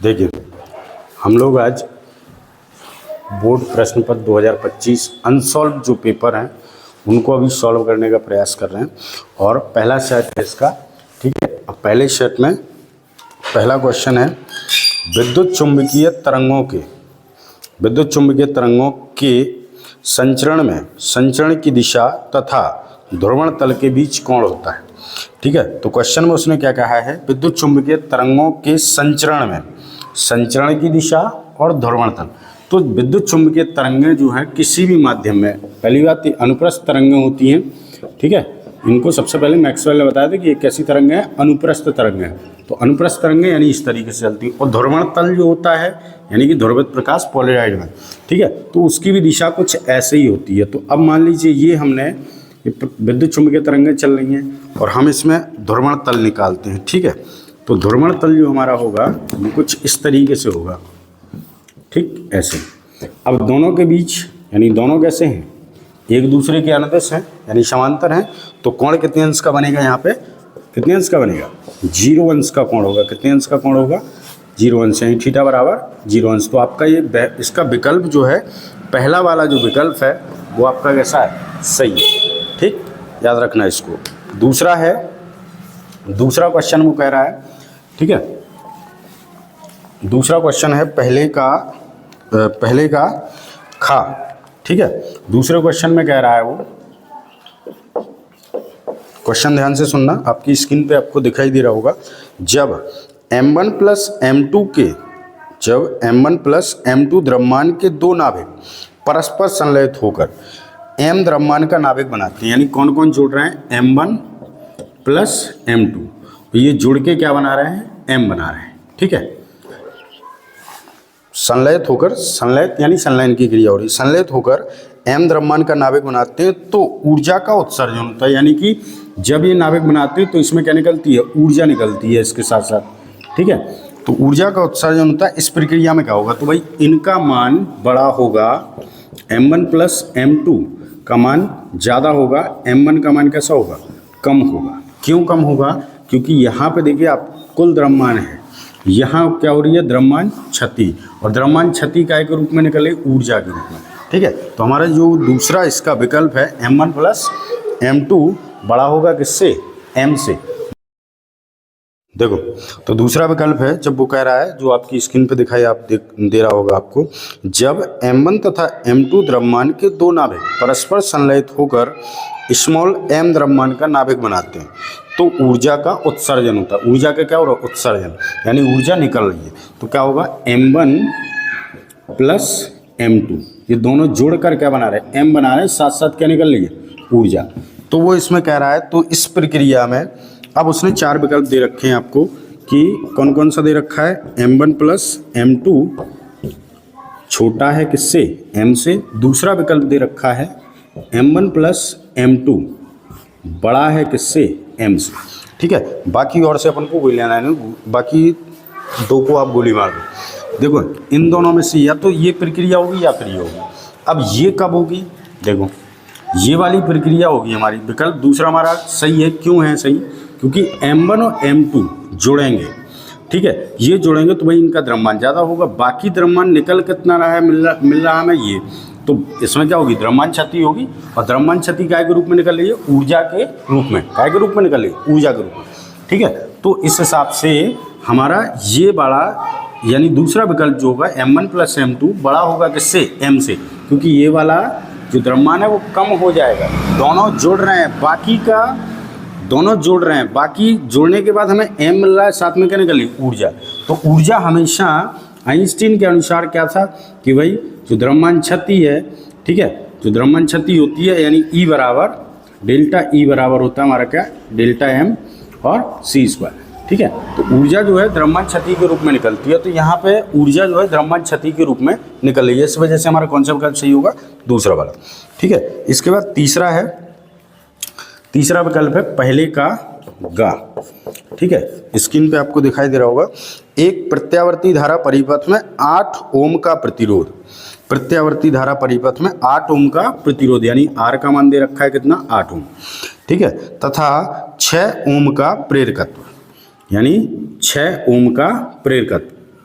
देखिए, हम लोग आज बोर्ड प्रश्न पत्र 2025 अनसॉल्व जो पेपर हैं उनको अभी सॉल्व करने का प्रयास कर रहे हैं। और पहला सेट है इसका, ठीक है। अब पहले सेट में पहला क्वेश्चन है विद्युत चुंबकीय तरंगों के संचरण की दिशा तथा ध्रुवण तल के बीच कोण होता है, ठीक है। तो क्वेश्चन में उसने क्या कहा है, विद्युत चुंबकीय तरंगों के संचरण की दिशा और ध्रुवण तल। तो विद्युत चुंबकीय तरंगें जो हैं किसी भी माध्यम में, पहली बात अनुप्रस्थ तरंगें होती हैं, ठीक है। इनको सबसे पहले मैक्सवेल ने बताया था कि ये कैसी तरंगें हैं, अनुप्रस्थ तरंगें। तो अनुप्रस्थ तरंगें यानी इस तरीके से चलती हैं। और ध्रुवण तल जो होता है यानी कि ध्रुवित प्रकाश पोलराइड में, ठीक है, तो उसकी भी दिशा कुछ ऐसे ही होती है। तो अब मान लीजिए ये हमने विद्युत चुंबकीय तरंगें चल रही हैं और हम इसमें ध्रुवण तल निकालते हैं, ठीक है। तो ध्रुवण तल जो हमारा होगा वो कुछ इस तरीके से होगा, ठीक, ऐसे। अब दोनों के बीच यानी दोनों कैसे हैं, एक दूसरे के अनुदिश हैं यानी समांतर हैं। तो कोण कितने अंश का बनेगा, यहाँ पे कितने अंश का बनेगा, 0 अंश का कोण होगा। कितने अंश का कोण होगा, 0 अंश, यानी थीटा बराबर 0 अंश। तो आपका ये इसका विकल्प जो है, पहला वाला जो विकल्प है वो आपका कैसा है, सही है, ठीक, याद रखना इसको। दूसरा दूसरा क्वेश्चन वो कह रहा है, ठीक है, दूसरा क्वेश्चन है पहले का खा, ठीक है। दूसरे क्वेश्चन में कह रहा है वो, क्वेश्चन ध्यान से सुनना, आपकी स्क्रीन पे आपको दिखाई दे रहा होगा। जब m1 प्लस m2 द्रव्यमान के दो नाभिक परस्पर संलयित होकर m द्रव्यमान का नाभिक बनाते हैं, यानी कौन कौन जोड़ रहे हैं, m1 प्लस m2, तो ये जुड़ के क्या बना रहे हैं, m बना रहे हैं, ठीक है। संलयित यानी संलयन की क्रिया हो रही है, संलयित होकर m द्रव्यमान का नाभिक बनाते हैं तो ऊर्जा का उत्सर्जन होता है। यानी कि जब ये नाभिक बनाते हैं तो इसमें क्या निकलती है, ऊर्जा निकलती है इसके साथ साथ, ठीक है। तो ऊर्जा का उत्सर्जन होता है। इस प्रक्रिया में क्या होगा, तो भाई इनका मान बड़ा होगा, m1 प्लस m2 का मान ज़्यादा होगा, m1 का मान कैसा होगा, कम होगा। क्यों कम होगा, क्योंकि यहाँ पे देखिए आप कुल द्रव्यमान है, यहाँ क्या हो रही है, द्रव्यमान क्षति, और द्रव्यमान क्षति काय के रूप में निकले, ऊर्जा के रूप में, ठीक है। तो हमारा जो दूसरा इसका विकल्प है m1 प्लस m2 बड़ा होगा किससे, m से। देखो, तो दूसरा विकल्प है, जब वो कह रहा है जो आपकी स्क्रीन पे दिखाई आप दे रहा होगा आपको, जब m1 तथा m2 द्रव्यमान के दो नाभिक परस्पर संलयित होकर स्मॉल m द्रव्यमान का नाभिक बनाते हैं तो ऊर्जा का उत्सर्जन होता है। ऊर्जा का क्या हो रहा है, उत्सर्जन, यानी ऊर्जा निकल रही है। तो क्या होगा, m1 प्लस m2, ये दोनों जोड़कर क्या बना रहे हैं, m बना रहे हैं, साथ साथ क्या निकल रही है, ऊर्जा। तो वो इसमें कह रहा है, तो इस प्रक्रिया में अब उसने 4 विकल्प दे रखे हैं आपको कि कौन कौन सा दे रखा है, m1 प्लस m2 छोटा है किससे, m से। दूसरा विकल्प दे रखा है m1 प्लस m2 बड़ा है किससे, m से, ठीक है। बाकी और से अपन को गोली लेना है, बाकी दो को आप गोली मार दो। देखो, इन दोनों में से या तो ये प्रक्रिया होगी या फिर ये होगी। अब ये कब होगी, देखो ये वाली प्रक्रिया होगी हमारी, विकल्प दूसरा हमारा सही है। क्यों है सही, क्योंकि m1 और m2 जोड़ेंगे, ठीक है, ये जोड़ेंगे तो भाई इनका द्रव्यमान ज़्यादा होगा। बाकी द्रव्यमान निकल कितना रहा है, मिल रहा है ये, तो इसमें क्या होगी, द्रव्यमान क्षति होगी। और द्रव्यमान क्षति काय के रूप में निकल रही है, ऊर्जा के रूप में, काय के रूप में निकल रही है, ऊर्जा के रूप में, ठीक है। तो इस हिसाब से हमारा ये बड़ा यानी दूसरा विकल्प जो होगा m1 प्लस m2 बड़ा होगा किससे, m से, क्योंकि ये वाला जो द्रव्यमान है वो कम हो जाएगा। दोनों जोड़ रहे हैं, बाकी जोड़ने के बाद हमें m मिल रहा है, साथ में क्या निकल रही, ऊर्जा। तो ऊर्जा हमेशा आइंस्टीन के अनुसार क्या था कि भाई जो द्रव्यमान क्षति है, ठीक है, जो द्रव्यमान क्षति होती है यानी E बराबर डेल्टा E बराबर होता है हमारा क्या, डेल्टा m और c², ठीक है। तो ऊर्जा जो है द्रव्यमान क्षति के रूप में निकलती है। तो यहाँ पे ऊर्जा जो है द्रव्यमान क्षति के रूप में निकल रही है, इस वजह से हमारा कौन सा विकल्प सही होगा, दूसरा वाला, ठीक है। इसके बाद तीसरा विकल्प है पहले का गा, ठीक है। स्क्रीन पे आपको दिखाई दे रहा होगा, एक प्रत्यावर्ती धारा परिपथ में 8 ओम का प्रतिरोध, प्रत्यावर्ती धारा परिपथ में 8 ओम का प्रतिरोध, यानी R का मान दे रखा है कितना, 8 ओम, ठीक है, तथा 6 ओम का प्रेरकत्व, यानी 6 ओम का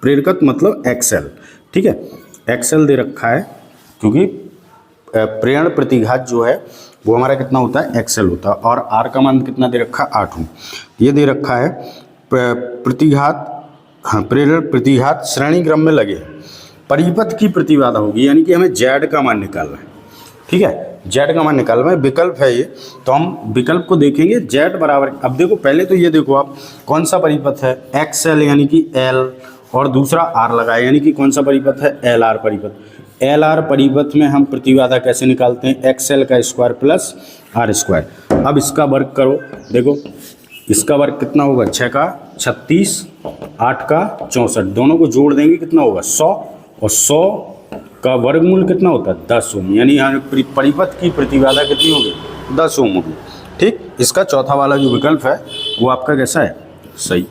प्रेरकत्व मतलब एक्सएल, ठीक है, एक्सएल दे रखा है क्योंकि प्रेरण प्रतिघात जो है वो हमारा कितना होता है, एक्सएल होता है। और आर का मान कितना दे रखा है, 8 ओम। ये दे रखा है प्रतिघात, हाँ, प्रेरण प्रतिघात श्रेणी क्रम में लगे, परिपथ की प्रतिबाधा होगी, यानी कि हमें जेड का मान निकालना है, ठीक है, जेड का मान निकालना है। विकल्प है ये, तो हम विकल्प को देखेंगे जेड बराबर। अब देखो पहले तो ये देखो आप कौन सा परिपथ है, एक्सएल यानी कि एल, और दूसरा आर लगाए, यानी कि कौन सा परिपथ है, एल आर परिपथ। एल आर परिपथ में हम प्रतिबाधा कैसे निकालते हैं, एक्सएल का स्क्वायर प्लस आर स्क्वायर। अब इसका वर्ग करो, देखो इसका वर्ग कितना होगा, 6 का 36, 8 का 64, दोनों को जोड़ देंगे कितना होगा 100, और 100 का वर्गमूल कितना होता है 10 ओम, यानी यहाँ परिपथ की प्रतिबाधा कितनी होगी 10 ओम होगी, ठीक। इसका चौथा वाला जो विकल्प है वो आपका कैसा है, सही,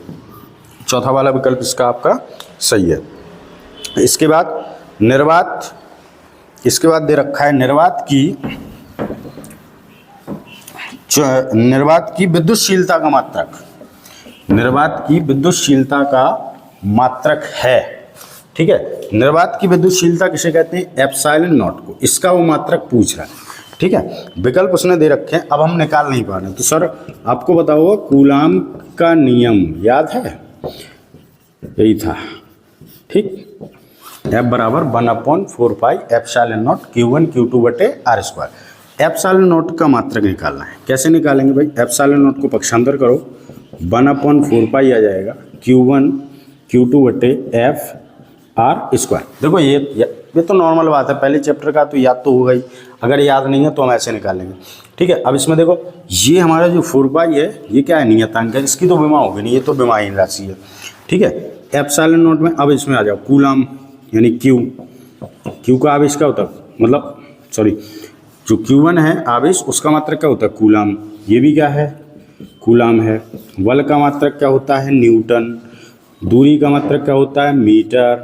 चौथा वाला विकल्प इसका आपका सही है। इसके बाद निर्वात, इसके बाद दे रखा है निर्वात की विद्युतशीलता का मात्रक, निर्वात की विद्युतशीलता का मात्रक है, ठीक है। निर्वात की विद्युतशीलता किसे कहते हैं, एप्सिलॉन नॉट को, इसका वो मात्रक पूछ रहा है, ठीक है। विकल्प उसने दे रखे हैं, अब हम निकाल नहीं पा रहे, तो सर आपको बताओ कूलाम का नियम याद है, यही था, ठीक, F बराबर 1/4 pi epsilon not Q1 Q2 बटे आर स्क्वायर। एप्सिलॉन नॉट का मात्रक निकालना है, कैसे निकालेंगे भाई, एप्सिलॉन नॉट को पक्षांतर करो, 1/4 पाई आ जाएगा Q1 Q2 बटे एफ आर स्क्वायर। देखो ये तो नॉर्मल बात है, पहले चैप्टर का तो याद तो होगा ही, अगर याद नहीं है तो हम ऐसे निकालेंगे, ठीक है। अब इसमें देखो ये हमारा जो 4 पाई है ये क्या है, नियतांक है, इसकी तो विमा होगी नहीं, ये तो विमाहीन राशि है, ठीक है। एप्सिलॉन नॉट में अब इसमें आ जाओ कूलाम, यानी क्यू का आवेश क्या होता है, मतलब सॉरी जो Q1 है आवेश उसका मात्रक क्या होता है, कूलाम, ये भी क्या है, कूलाम है। बल का मात्रक क्या होता है, न्यूटन, दूरी का मात्रक क्या होता है, मीटर,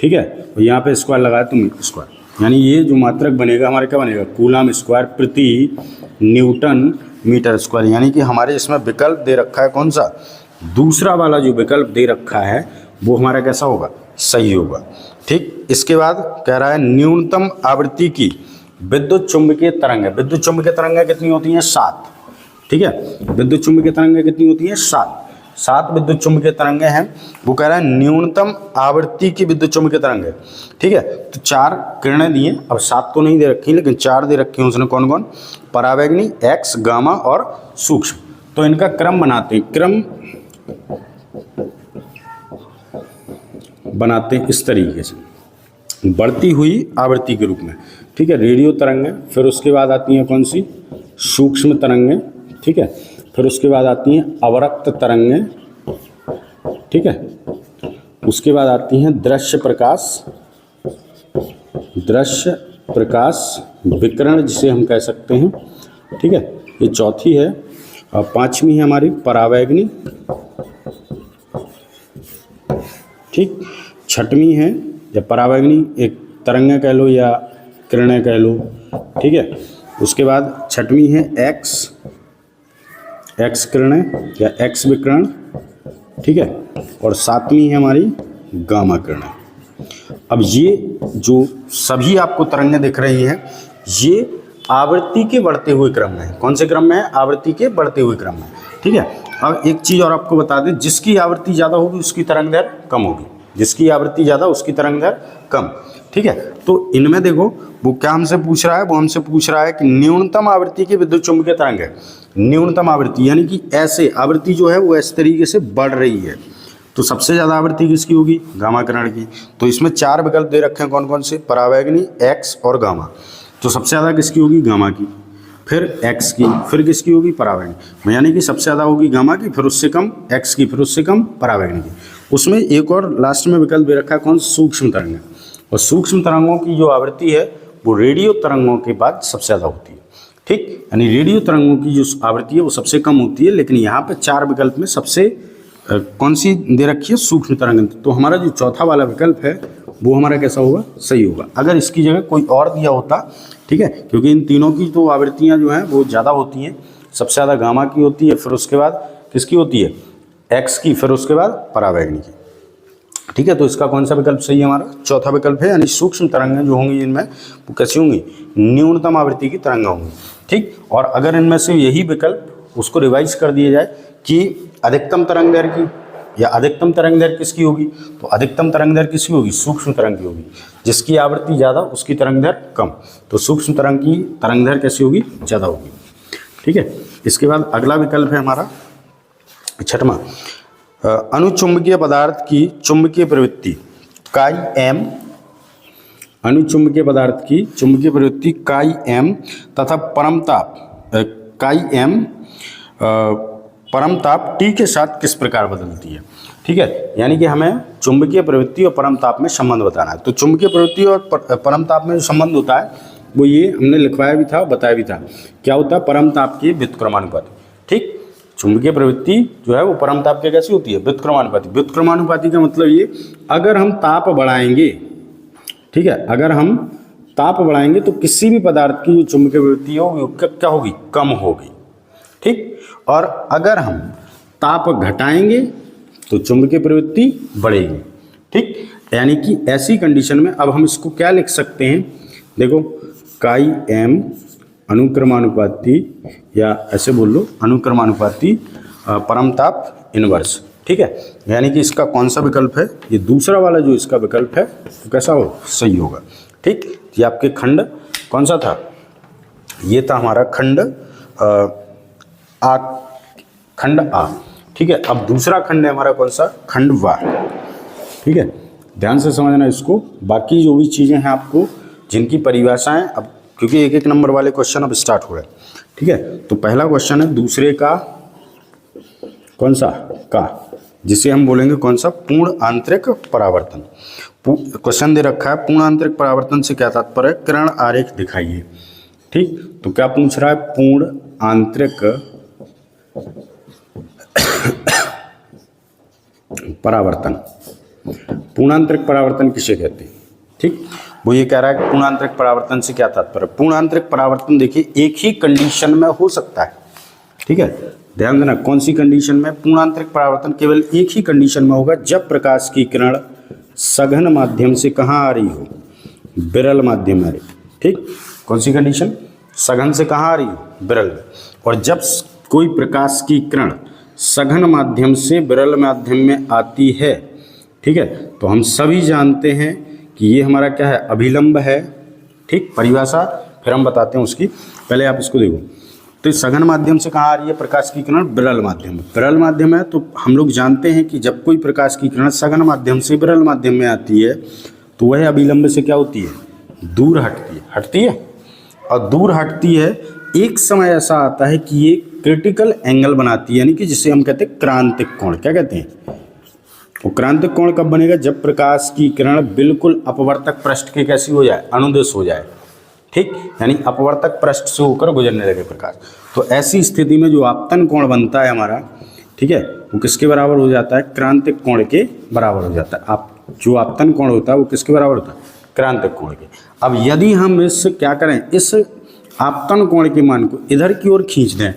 ठीक है। और यहाँ पे स्क्वायर लगाया तो स्क्वायर, यानी ये जो मात्रक बनेगा हमारे क्या बनेगा, कूलाम स्क्वायर प्रति न्यूटन मीटर स्क्वायर। यानी कि हमारे इसमें विकल्प दे रखा है कौन सा, दूसरा वाला जो विकल्प दे रखा है वो हमारा कैसा होगा, सही होगा, ठीक। इसके बाद कह रहा है न्यूनतम आवृत्ति की विद्युत चुंबकीय तरंगें, विद्युत चुंबकीय तरंगें कितनी होती हैं, 7, ठीक है। विद्युत चुंबकीय तरंगें कितनी होती हैं, 7 विद्युत चुंबकीय तरंगें हैं। वो कह रहा है न्यूनतम आवृत्ति की विद्युत चुंबकीय तरंगें, ठीक है। तो 4 किरणें दी हैं, अब 7 तो नहीं दे रखी लेकिन 4 दे रखी हैं उसने, कौन कौन, परावैगनी, एक्स, गामा और सूक्ष्म। तो इनका क्रम बनाते हैं, क्रम बनाते हैं इस तरीके से, बढ़ती हुई आवृत्ति के रूप में, ठीक है। रेडियो तरंगें, फिर उसके बाद आती हैं कौन सी, सूक्ष्म तरंगें, ठीक है। फिर उसके बाद आती हैं अवरक्त तरंगें, ठीक है। उसके बाद आती हैं दृश्य प्रकाश विकिरण जिसे हम कह सकते हैं, ठीक है, ये चौथी है। और 5वीं है हमारी परावैगनी, ठीक। 6वीं है या परावैगनी, एक तरंगें कह लो या किरणें कह लो, ठीक है। उसके बाद 6वीं है एक्स किरणें या एक्स विकिरण, ठीक है। और 7वीं है हमारी गामा किरणें। अब ये जो सभी आपको तरंगें दिख रही हैं ये आवृत्ति के बढ़ते हुए क्रम में है, कौन से क्रम में है, आवृत्ति के बढ़ते हुए क्रम में, ठीक है। अब एक चीज़ और आपको बता दें, जिसकी आवृत्ति ज़्यादा होगी उसकी तरंग दैर्घ्य कम होगी, जिसकी आवृत्ति ज़्यादा उसकी तरंग दैर्घ्य कम, ठीक है। तो इनमें देखो वो क्या हमसे पूछ रहा है, वो हमसे पूछ रहा है कि न्यूनतम आवृत्ति की विद्युत चुम्बकीय तरंग है, न्यूनतम आवृत्ति यानी कि ऐसे आवृत्ति जो है वो इस तरीके से बढ़ रही है, तो सबसे ज़्यादा आवृत्ति किसकी होगी, गामा किरण की। तो इसमें 4 विकल्प दे रखे हैं, कौन कौन से, परावैगनी, एक्स और गामा। तो सबसे ज़्यादा किसकी होगी, गामा की, फिर एक्स की, फिर किसकी होगी, परावैगनी, यानी कि सबसे ज़्यादा होगी गामा की, फिर उससे कम एक्स की, फिर उससे कम परावैगनी की। उसमें एक और लास्ट में विकल्प दे रखा है, कौन, सूक्ष्म तरंगें। और सूक्ष्म तरंगों की जो आवृत्ति है वो रेडियो तरंगों के बाद सबसे ज़्यादा होती है, ठीक। यानी रेडियो तरंगों की जो आवृत्ति है वो सबसे कम होती है, लेकिन यहाँ पे 4 विकल्प में सबसे कौन सी दे रखी है, सूक्ष्म तरंग। तो हमारा जो चौथा वाला विकल्प है वो हमारा कैसा होगा, सही होगा। अगर इसकी जगह कोई और दिया होता, ठीक है, क्योंकि इन तीनों की तो आवृत्तियाँ जो हैं वो ज़्यादा होती हैं, सबसे ज़्यादा गामा की होती है, फिर उसके बाद किसकी होती है, एक्स की, फिर उसके बाद परावैगनी की। ठीक है, तो इसका कौन सा विकल्प सही है हमारा? चौथा विकल्प है, यानी सूक्ष्म तरंगें जो होंगी इनमें वो कैसी होंगी? न्यूनतम आवृत्ति की तरंग होंगी। ठीक, और अगर इनमें से यही विकल्प उसको रिवाइज कर दिया जाए कि अधिकतम तरंग दैर्घ्य की या अधिकतम तरंग दैर्घ्य किसकी होगी, तो अधिकतम तरंग दैर्घ्य किसकी होगी? सूक्ष्म तरंग की होगी। जिसकी आवृत्ति ज़्यादा उसकी तरंग दैर्घ्य कम, तो सूक्ष्म तरंग की तरंग दैर्घ्य कैसी होगी? ज़्यादा होगी। ठीक है, इसके बाद अगला विकल्प है हमारा छठवां, अनुचुंबकीय पदार्थ की चुंबकीय प्रवृत्ति काई एम, अनुचुंबकीय पदार्थ की चुंबकीय प्रवृत्ति काई एम तथा परमताप काई एम परमताप टी के साथ किस प्रकार बदलती है। ठीक है, यानी कि हमें चुंबकीय प्रवृत्ति और परमताप में संबंध बताना है। तो चुंबकीय प्रवृत्ति और परमताप में जो संबंध होता है वो ये हमने लिखवाया भी था, बताया भी था। क्या होता है? परमताप की व्युत्क्रमानुपाती। ठीक, चुंबकीय प्रवृत्ति जो है वो परमताप के कैसी होती है? व्युत्क्रमानुपाती। व्युत्क्रमानुपाती का मतलब ये, अगर हम ताप बढ़ाएंगे, ठीक है, अगर हम ताप बढ़ाएंगे तो किसी भी पदार्थ की जो चुंबकीय प्रवृत्ति हो वो क्या होगी? कम होगी। ठीक, और अगर हम ताप घटाएंगे तो चुंबकीय प्रवृत्ति बढ़ेगी। ठीक, यानी कि ऐसी कंडीशन में अब हम इसको क्या लिख सकते हैं? देखो, काई एम अनुक्रमानुपाती, या ऐसे बोल लो अनुक्रमानुपाती परमताप इनवर्स। ठीक है, यानी कि इसका कौन सा विकल्प है? ये दूसरा वाला जो इसका विकल्प है वो कैसा हो? सही होगा। ठीक, ये आपके खंड कौन सा था? ये था हमारा खंड आ, खंड आ। ठीक है, अब दूसरा खंड है हमारा कौन सा? खंड वा। ठीक है, ध्यान से समझना इसको। बाकी जो भी चीज़ें हैं आपको जिनकी परिभाषाएं, अब क्योंकि एक एक नंबर वाले क्वेश्चन अब स्टार्ट हो रहे हैं। ठीक है, तो पहला क्वेश्चन है दूसरे का कौन सा? का, जिसे हम बोलेंगे कौन सा? पूर्ण आंतरिक परावर्तन। क्वेश्चन दे रखा है पूर्ण आंतरिक परावर्तन से क्या तात्पर्य है? किरण आरेख दिखाइए। ठीक, तो क्या पूछ रहा है? पूर्ण आंतरिक परावर्तन। पूर्णांतरिक परावर्तन किसे कहते हैं? ठीक, वो ये कह रहा है कि पूर्णांतरिक परावर्तन से क्या तात्पर्य? पूर्णांतरिक परावर्तन देखिए एक ही कंडीशन में हो सकता है। ठीक है, ध्यान देना, कौन सी कंडीशन में? पूर्णांतरिक परावर्तन केवल एक ही कंडीशन में होगा जब प्रकाश की किरण सघन माध्यम से कहाँ आ रही हो? विरल माध्यम में। ठीक, कौन सी कंडीशन? सघन से कहाँ आ रही हो? विरल में। और जब कोई प्रकाश की किरण सघन माध्यम से विरल माध्यम में आती है, ठीक है, तो हम सभी जानते हैं कि ये हमारा क्या है? अभिलंब है। ठीक, परिभाषा फिर हम बताते हैं उसकी, पहले आप इसको देखो। तो सघन माध्यम से कहाँ आ रही है प्रकाश की किरण? विरल माध्यम में। विरल माध्यम है तो हम लोग जानते हैं कि जब कोई प्रकाश की किरण सघन माध्यम से विरल माध्यम में आती है तो वह अभिलंब से क्या होती है? दूर हटती है। हटती है, और दूर हटती है। एक समय ऐसा आता है कि ये क्रिटिकल एंगल बनाती है, यानी कि जिसे हम कहते हैं क्रांतिक कोण। क्या कहते हैं? वो क्रांतिक कोण कब बनेगा? जब प्रकाश की किरण बिल्कुल अपवर्तक पृष्ठ के कैसी हो जाए? अनुदिश हो जाए। ठीक, यानी अपवर्तक पृष्ठ से होकर गुजरने लगे प्रकाश। तो ऐसी स्थिति में जो आपतन कोण बनता है हमारा, ठीक है, वो किसके बराबर हो जाता है? क्रांतिक कोण के बराबर हो जाता है। आप जो आपतन कोण होता है वो किसके बराबर होता है? क्रांतिक कोण के। अब यदि हम इस क्या करें, इस आपतन कोण के मान को इधर की ओर खींच दें,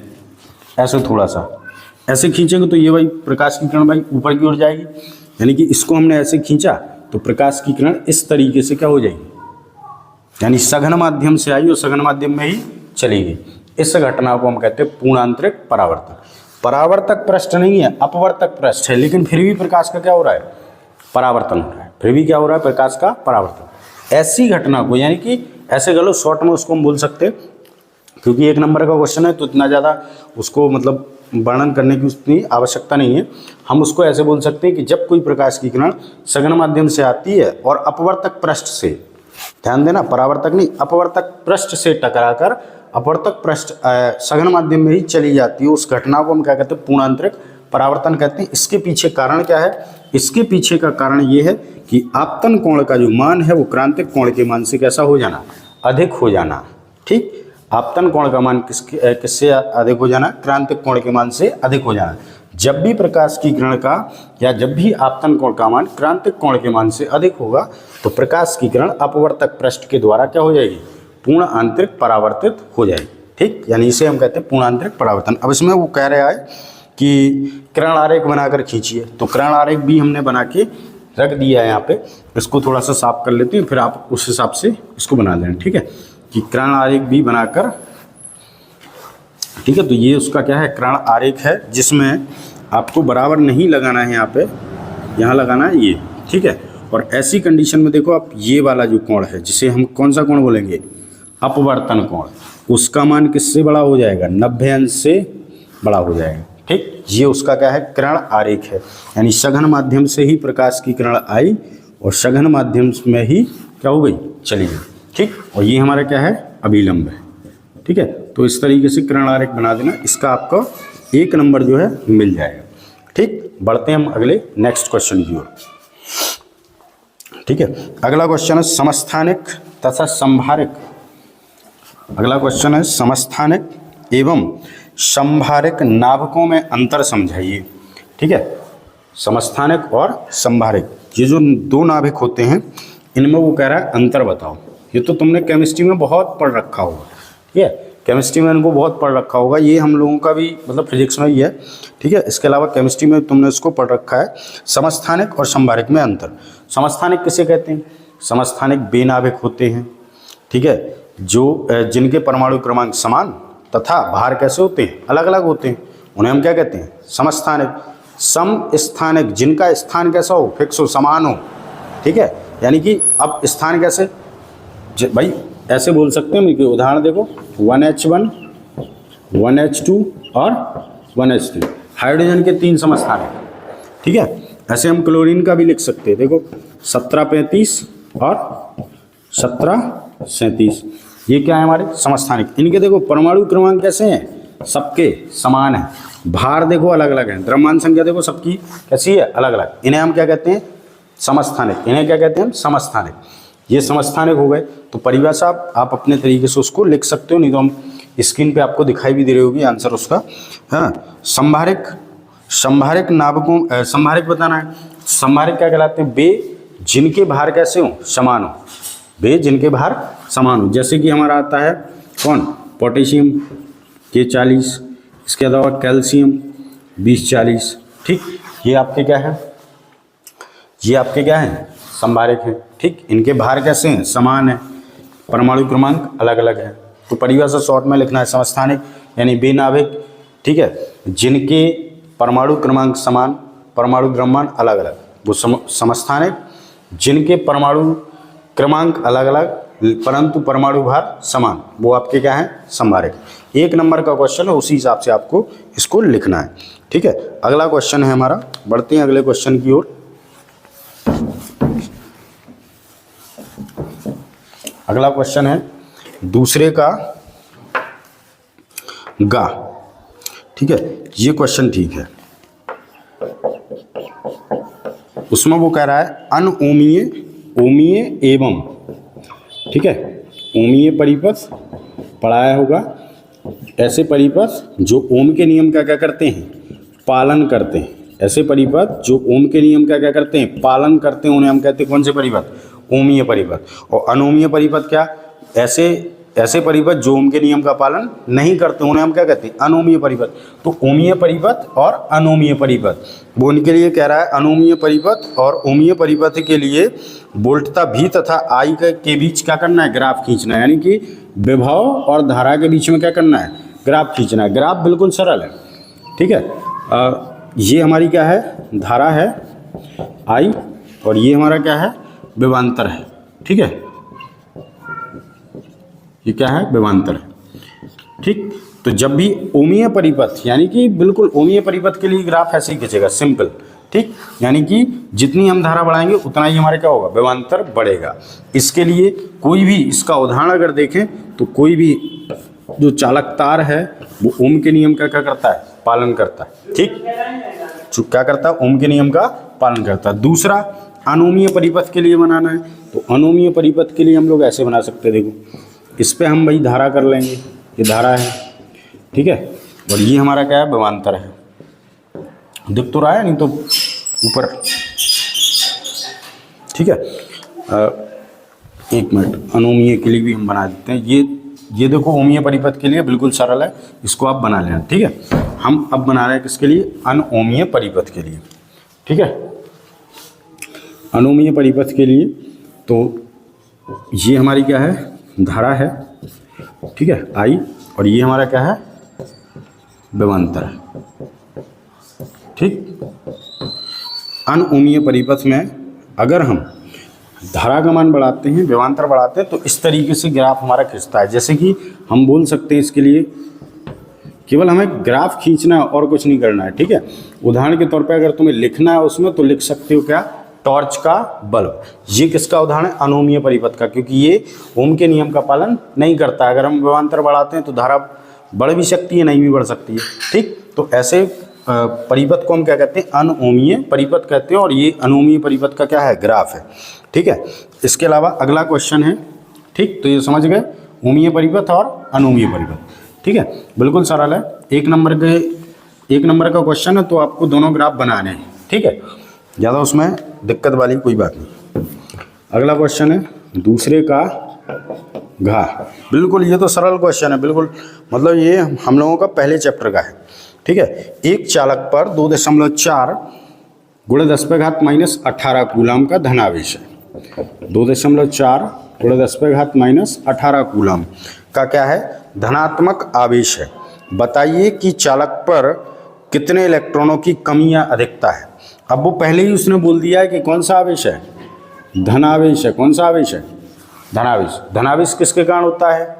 ऐसे थोड़ा सा ऐसे खींचेंगे तो ये भाई प्रकाश की किरण भाई ऊपर की ओर जाएगी। यानी कि इसको हमने ऐसे खींचा तो प्रकाश की किरण इस तरीके से क्या हो जाएगी? यानी सघन माध्यम से आई और सघन माध्यम में ही चलेगी। इस घटना को हम कहते हैं पूर्णांतरिक परावर्तन। परावर्तक पृष्ठ नहीं है, अपवर्तक पृष्ठ है, लेकिन फिर भी प्रकाश का क्या हो रहा है? परावर्तन हो रहा है। फिर भी क्या हो रहा है? प्रकाश का परावर्तन। ऐसी घटना को, यानी कि ऐसे गलो शॉर्ट में उसको हम बोल सकते हैं, क्योंकि एक नंबर का क्वेश्चन है तो इतना ज़्यादा उसको मतलब वर्णन करने की उतनी आवश्यकता नहीं है। हम उसको ऐसे बोल सकते हैं कि जब कोई प्रकाश की किरण सघन माध्यम से आती है और अपवर्तक पृष्ठ से, ध्यान देना, परावर्तक नहीं, अपवर्तक पृष्ठ से टकराकर अपवर्तक पृष्ठ सघन माध्यम में ही चली जाती है, उस घटना को हम क्या कहते हैं? पूर्णांतरिक परावर्तन कहते हैं। इसके पीछे कारण क्या है? इसके पीछे का कारण ये है कि आपतन कोण का जो मान है वो क्रांतिक कोण के मान से कैसा हो जाना? अधिक हो जाना। ठीक, आपतन कोण का मान किससे अधिक हो जाना? क्रांतिक कोण के मान से अधिक हो जाना। जब भी प्रकाश की किरण का या जब भी आपतन कोण का मान क्रांतिक कोण के मान से अधिक होगा तो प्रकाश की किरण अपवर्तक पृष्ठ के द्वारा क्या हो जाएगी? पूर्ण आंतरिक परावर्तित हो जाएगी। ठीक, यानी इसे हम कहते हैं पूर्णांतरिक परावर्तन। अब इसमें वो कह रहा है कि किरण आरेख बनाकर खींचिए, तो किरण आरेख भी हमने बना के रख दिया है यहाँ पे, इसको थोड़ा सा साफ कर लेते हैं, फिर आप उस हिसाब से इसको बना लेना, ठीक है। कि किरण आरेख भी बनाकर, ठीक है। तो ये उसका क्या है, किरण आरेख है, जिसमें आपको बराबर नहीं लगाना है, यहाँ पे यहाँ लगाना है ये, ठीक है। और ऐसी कंडीशन में देखो आप, ये वाला जो कोण है, जिसे हम कौन सा कोण बोलेंगे, अपवर्तन कोण, उसका मान किससे बड़ा हो जाएगा, 90 अंश से बड़ा हो जाएगा, ठीक। ये उसका क्या है, किरण आरेख है, यानी सघन माध्यम से ही प्रकाश की किरण आई और सघन माध्यम में ही क्या हो गई, चली गई, ठीक। और ये हमारा क्या है, अभिलंब है, ठीक है। तो इस तरीके से किरण आरेख बना देना, इसका आपका 1 नंबर जो है मिल जाएगा, ठीक। बढ़ते हैं हम अगले नेक्स्ट क्वेश्चन की ओर, ठीक है। अगला क्वेश्चन है समस्थानिक तथा संभारिक। अगला क्वेश्चन है समस्थानिक एवं संभारिक नाभकों में अंतर समझाइए, ठीक है। समस्थानिक और संभारिक, ये जो 2 नाभिक होते हैं, इनमें वो कह रहा है अंतर बताओ। ये तो तुमने केमिस्ट्री में बहुत पढ़ रखा होगा, ठीक है, केमिस्ट्री में इनको बहुत पढ़ रखा होगा, ये हम लोगों का भी मतलब फिजिक्स में ही है, ठीक है। इसके अलावा केमिस्ट्री में तुमने इसको पढ़ रखा है। समस्थानिक और संभारिक में अंतर। समस्थानिक किसे कहते हैं, समस्थानिक वे नाभिक होते हैं, ठीक है, जो जिनके परमाणु क्रमांक समान तथा भार कैसे होते हैं, अलग अलग होते हैं, उन्हें हम क्या कहते हैं, समस्थानिक। समस्थानिक, जिनका स्थान कैसा हो, फिक्स हो, समान हो, ठीक है। यानी कि अब स्थान कैसे, भाई ऐसे बोल सकते हैं कि उदाहरण देखो, 1H1 1H2 और 1H3, हाइड्रोजन के 3 समस्थानिक, ठीक है। ऐसे हम क्लोरीन का भी लिख सकते हैं, देखो 1735 और 1737, ये क्या है हमारे समस्थानिक। इनके देखो परमाणु क्रमांक कैसे हैं, सबके समान है, भार देखो अलग अलग है, द्रव्यमान संख्या देखो सबकी कैसी है, अलग अलग, इन्हें हम क्या कहते हैं, समस्थानिक। इन्हें क्या कहते हैं हम, समस्थानिक। ये समस्थानिक हो गए। तो परिभाषा आप अपने तरीके से उसको लिख सकते हो, नहीं तो हम स्क्रीन पे आपको दिखाई भी दे रही होगी आंसर उसका, हाँ। संभारिक, संभारिक नाभकों, संभारिक बताना है। संभारिक क्या कहलाते हैं, वे जिनके भार कैसे हो, समान हो, वे जिनके भार समान हो। जैसे कि हमारा आता है कौन, पोटेशियम K40, इसके अलावा कैल्शियम 2040, ठीक। ये आपके क्या है, ये आपके क्या है, संभारिक है, ठीक। इनके भार कैसे हैं, समान है, परमाणु क्रमांक अलग अलग है। तो परिभाषा शॉर्ट में लिखना है, समस्थानिक यानी वे नाभिक, ठीक है, जिनके परमाणु क्रमांक समान, परमाणु द्रव्यमान अलग अलग, वो समस्थानिक। जिनके परमाणु क्रमांक अलग अलग परंतु परमाणु भार समान, वो आपके क्या है, संभारिक। 1 नंबर का क्वेश्चन है, उसी हिसाब से आपको इसको लिखना है, ठीक है। अगला क्वेश्चन है हमारा, बढ़ते हैं अगले क्वेश्चन की ओर। अगला क्वेश्चन है दूसरे का गा, ठीक है। ये क्वेश्चन ठीक है, उसमें वो कह रहा है अनओमीय, ओमीय एवं, ठीक है, ओमीय परिपथ पढ़ाया होगा, ऐसे परिपथ जो ओम के नियम का क्या करते हैं, पालन करते हैं। ऐसे परिपथ जो ओम के नियम का क्या करते हैं, पालन करते हैं, उन्हें हम कहते हैं कौन से परिपथ, ओमीय परिपथ। और अनोमीय परिपथ क्या, ऐसे परिपथ जो ओम के नियम का पालन नहीं करते, उन्हें हम क्या कहते हैं, अनोमीय परिपथ। तो ओमीय परिपथ और अनोमीय परिपथ, वो उनके लिए कह रहा है, अनोमीय परिपथ और ओमीय परिपथ के लिए वोल्टता V तथा I के बीच क्या करना है, ग्राफ खींचना है। यानी कि विभव और धारा के बीच में क्या करना है, ग्राफ खींचना है। ग्राफ बिल्कुल सरल है, ठीक है। ये हमारी क्या है, धारा है I, और ये हमारा क्या है, विभवांतर है, ठीक है। ये क्या है, विभवांतर है, ठीक। तो जब भी ओमीय परिपथ, यानी कि बिल्कुल ओमीय परिपथ के लिए ग्राफ ऐसे ही खींचेगा, सिंपल, ठीक। यानी कि जितनी हम धारा बढ़ाएंगे उतना ही हमारे क्या होगा, विभवांतर बढ़ेगा। इसके लिए कोई भी, इसका उदाहरण अगर देखें तो कोई भी जो चालक तार है वो ओम के नियम का क्या करता है, पालन करता है, ठीक। जो क्या करता है, ओम के नियम का पालन करता है। दूसरा अनोमीय परिपथ के लिए बनाना है, तो अनोमीय परिपथ के लिए हम लोग ऐसे बना सकते हैं, देखो इस पे हम भाई धारा कर लेंगे, ये धारा है, ठीक है, और ये हमारा क्या है, विभवांतर है। दिख तो रहा है, नहीं तो ऊपर, ठीक है। 1 मिनट, अनोमीय के लिए भी हम बना देते हैं। ये देखो ओमीय परिपथ के लिए बिल्कुल सरल है, इसको आप बना लेना, ठीक है। हम अब बना रहे हैं किसके लिए, अनओमीय परिपथ के लिए, ठीक है। अनुमीय परिपथ के लिए तो ये हमारी क्या है, धारा है, ठीक है, I, और ये हमारा क्या है, विभवांतर है, ठीक। अनुमीय परिपथ में अगर हम धारा का मान बढ़ाते हैं, विभवांतर बढ़ाते हैं, तो इस तरीके से ग्राफ हमारा खिंचता है। जैसे कि हम बोल सकते हैं इसके लिए केवल हमें ग्राफ खींचना है और कुछ नहीं करना है, ठीक है। उदाहरण के तौर पे अगर तुम्हें लिखना है उसमें तो लिख सकते हो क्या, टॉर्च का बल्ब। ये किसका उदाहरण है, अनुमीय परिपथ का, क्योंकि ये ओम के नियम का पालन नहीं करता है। अगर हम विभवांतर बढ़ाते हैं तो धारा बढ़ भी सकती है, नहीं भी बढ़ सकती है, ठीक। तो ऐसे परिपथ को हम क्या कहते हैं, अनुमीय परिपथ कहते हैं, और ये अनुमीय परिपथ का क्या है, ग्राफ है, ठीक है। इसके अलावा अगला क्वेश्चन है, ठीक। तो ये समझ गए ओमीय परिपथ और अनुमीय परिपथ, ठीक है, बिल्कुल सरल है। एक नंबर का क्वेश्चन है, तो आपको दोनों ग्राफ बनाने हैं, ठीक है, ज़्यादा उसमें दिक्कत वाली कोई बात नहीं। अगला क्वेश्चन है दूसरे का घा। बिल्कुल ये तो सरल क्वेश्चन है, बिल्कुल, मतलब ये हम लोगों का पहले चैप्टर का है, ठीक है। एक चालक पर 2.4 × 10⁻−18 कूलम का धनावेश है। 2.4 × 10⁻−18 कूलम का क्या है, धनात्मक आवेश है। बताइए कि चालक पर कितने इलेक्ट्रॉनों की कमी या अधिकता है। अब वो पहले ही उसने बोल दिया है कि कौन सा आवेश है, धनावेश है। कौन सा आवेश है, धनावेश। धनावेश किसके कारण होता है,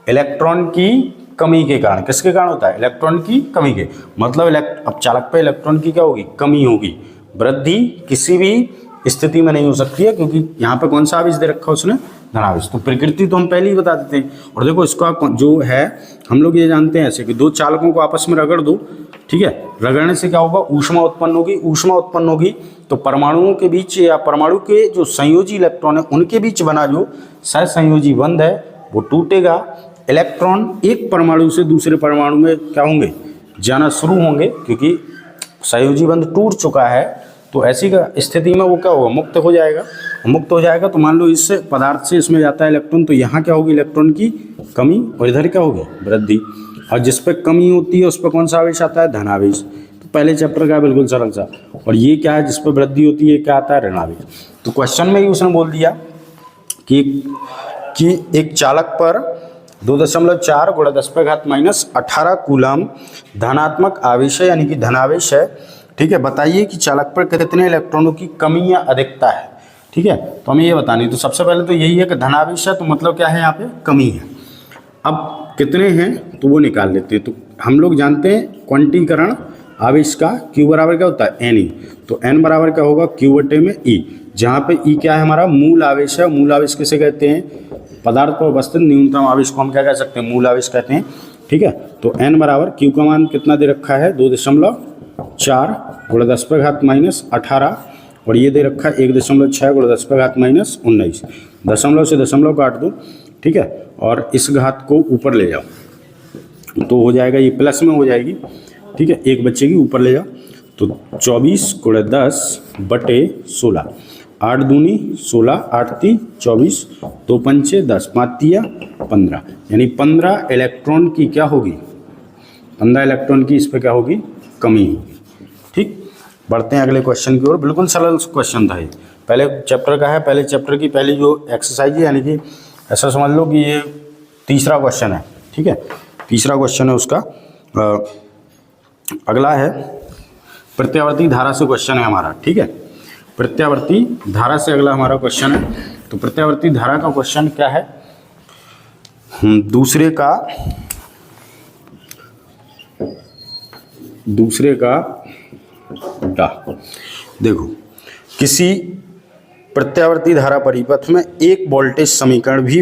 इलेक्ट्रॉन की कमी के कारण। किसके कारण होता है, इलेक्ट्रॉन की कमी के, मतलब अब चालक पे इलेक्ट्रॉन की क्या होगी, कमी होगी। वृद्धि किसी भी स्थिति में नहीं हो सकती है, क्योंकि यहाँ पे कौन सा आवेश दे रखा है उसने, धनावेश। तो प्रकृति तो हम पहले ही बता देते हैं। और देखो इसका जो है हम लोग ये जानते हैं ऐसे कि दो चालकों को आपस में रगड़ दो, ठीक है, रगड़ने से क्या होगा, ऊष्मा उत्पन्न होगी। ऊष्मा उत्पन्न होगी तो परमाणुओं के बीच या परमाणु के जो संयोजी इलेक्ट्रॉन है उनके बीच बना जो सहसंयोजी बंध है वो टूटेगा। इलेक्ट्रॉन एक परमाणु से दूसरे परमाणु में क्या होंगे, जाना शुरू होंगे, क्योंकि सहयोजी बंध टूट चुका है। तो ऐसी स्थिति में वो क्या होगा, मुक्त हो जाएगा। मुक्त हो जाएगा तो मान लो इस पदार्थ से इसमें जाता है इलेक्ट्रॉन, तो यहाँ क्या होगी, इलेक्ट्रॉन की कमी, और इधर क्या होगी, वृद्धि। और जिस पर कमी होती है उस पर कौन सा आवेश आता है, धनावेश। तो पहले चैप्टर का बिल्कुल सरल सा। और ये क्या है, जिस पर वृद्धि होती है क्या आता है, ऋणावेश। तो क्वेश्चन में ही उसने बोल दिया कि एक चालक पर 2.4 × 10⁻−18 कूलम धनात्मक आवेश है, यानी कि धनावेश है, ठीक है। बताइए कि चालक पर कितने इलेक्ट्रॉनों की कमी या अधिकता है, ठीक है। तो हमें ये बतानी, तो सबसे पहले तो यही है कि धनावेश है, तो मतलब क्या है, यहाँ पे कमी है। अब कितने हैं तो वो निकाल लेते हैं। तो हम लोग जानते हैं क्वांटीकरण आवेश का Q बराबर क्या होता है, Ne। तो N बराबर क्या होगा, Q/E, जहाँ पे E क्या है, हमारा मूल आवेश है। मूल आवेश किसे कहते हैं, पदार्थ पर अवस्थित न्यूनतम आवेश को हम क्या कह सकते हैं, मूल आवेश कहते हैं, ठीक है। तो N बराबर Q का मान कितना दे रखा है, 2.4 × 10⁻−18, और ये दे रखा है 1.6 × 10⁻−19। दशमलव से दशमलव काट दो, ठीक है, और इस घात को ऊपर ले जाओ तो हो जाएगा, ये प्लस में हो जाएगी, ठीक है, एक बच्चे की ऊपर ले जाओ। तो 24 × 10/16, 8 दूनी 16, 8 × 24, 2 पंचे 10, 5 तिया 15, यानी 15 इलेक्ट्रॉन की क्या होगी, 15 इलेक्ट्रॉन की इस पर क्या होगी, कमी होगी, ठीक। बढ़ते हैं अगले क्वेश्चन की ओर। बिल्कुल सरल क्वेश्चन था ये, पहले चैप्टर का है। पहले चैप्टर की पहली जो एक्सरसाइज है, यानी कि ऐसा समझ लो कि ये तीसरा क्वेश्चन है, ठीक है, तीसरा क्वेश्चन है उसका। अगला है प्रत्यावर्ती धारा से क्वेश्चन है हमारा, ठीक है। प्रत्यावर्ती धारा से अगला हमारा क्वेश्चन है। तो प्रत्यावर्ती धारा का क्वेश्चन क्या है, दूसरे का डा। देखो, किसी प्रत्यावर्ती धारा परिपथ में एक वोल्टेज समीकरण V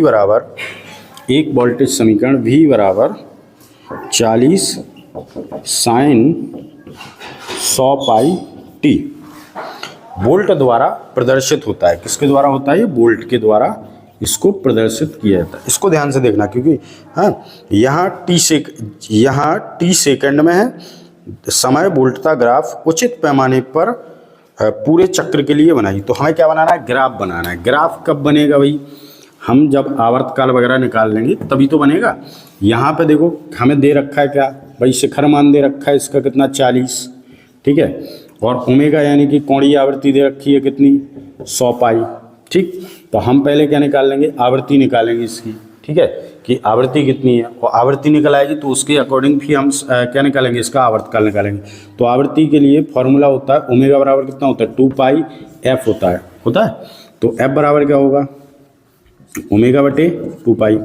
बराबर 40 sin 100πt वोल्ट द्वारा प्रदर्शित होता है। किसके द्वारा होता है, ये वोल्ट के द्वारा इसको प्रदर्शित किया जाता है। इसको ध्यान से देखना, क्योंकि यहाँ t सेकंड में है समय, वोल्टता ग्राफ उचित पैमाने पर पूरे चक्र के लिए बनाई। तो हमें क्या बनाना है, ग्राफ बनाना है। ग्राफ कब बनेगा भाई, हम जब आवर्तकाल वगैरह निकाल लेंगे तभी तो बनेगा। यहाँ पे देखो हमें दे रखा है क्या भाई, शिखर मान दे रखा है इसका कितना, 40, ठीक है। और ओमेगा यानी कि कोणीय आवृत्ति दे रखी है कितनी, 100 पाई। ठीक, तो हम पहले क्या निकाल लेंगे, आवृत्ति निकालेंगे इसकी। ठीक है, कि आवृत्ति कितनी है, और आवृत्ति निकल आएगी तो उसके अकॉर्डिंग भी हम क्या निकालेंगे, इसका आवर्तकाल निकालेंगे। तो आवृत्ति के लिए फॉर्मूला होता है ओमेगा बराबर कितना होता है, 2 पाई एफ होता है। तो एफ बराबर क्या होगा, ओमेगा बटे 2 पाई।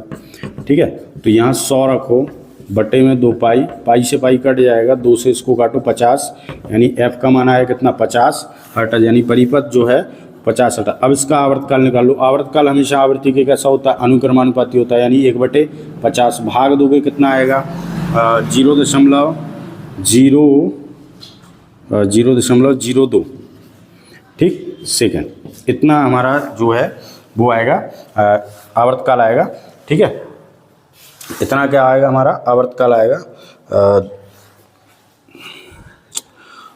ठीक है, तो यहाँ 100 रखो, बटे में 2 पाई, पाई से पाई कट जाएगा, 2 से इसको काटो 50, यानी एफ का मान आया कितना, 50 हर्ट्ज, यानी परिपथ जो है 50 हर्ट्ज। अब इसका आवर्तकाल निकाल लो। आवर्तकाल हमेशा आवृत्ति के कैसा होता है, अनुक्रमानुपाती होता है, यानी 1/50 भाग दोगे कितना आएगा, 0.02 ठीक सेकेंड, इतना हमारा जो है वो आएगा आवर्तकाल आएगा। ठीक है, इतना क्या आएगा हमारा आवर्तकाल आएगा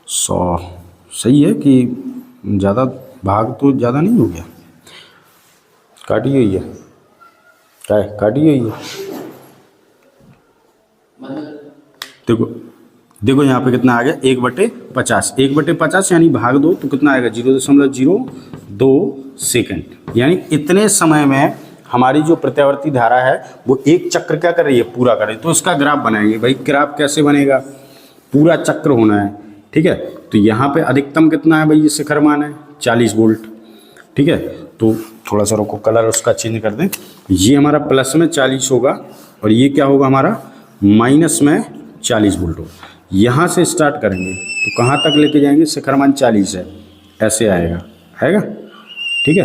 100। सही है कि ज़्यादा भाग तो ज़्यादा नहीं हो गया, काटी हुई है, क्या है काटी हुई है। देखो यहाँ पे कितना आ गया, 1/50, 1/50 यानी भाग दो तो कितना आएगा, 0.02 सेकेंड। यानी इतने समय में हमारी जो प्रत्यावर्ती धारा है वो एक चक्र क्या कर रही है, पूरा कर रही है। तो इसका ग्राफ बनाएंगे। भाई ग्राफ कैसे बनेगा, पूरा चक्र होना है। ठीक है, तो यहाँ पे अधिकतम कितना है भाई, ये शिखर मान है 40 वोल्ट। ठीक है, तो थोड़ा सा रुको, कलर उसका चेंज कर दें। ये हमारा प्लस में 40 होगा और ये क्या होगा हमारा माइनस में 40 वोल्ट होगा। यहाँ से स्टार्ट करेंगे तो कहाँ तक लेके जाएंगे, शिखर मान 40 है, ऐसे आएगा। ठीक है,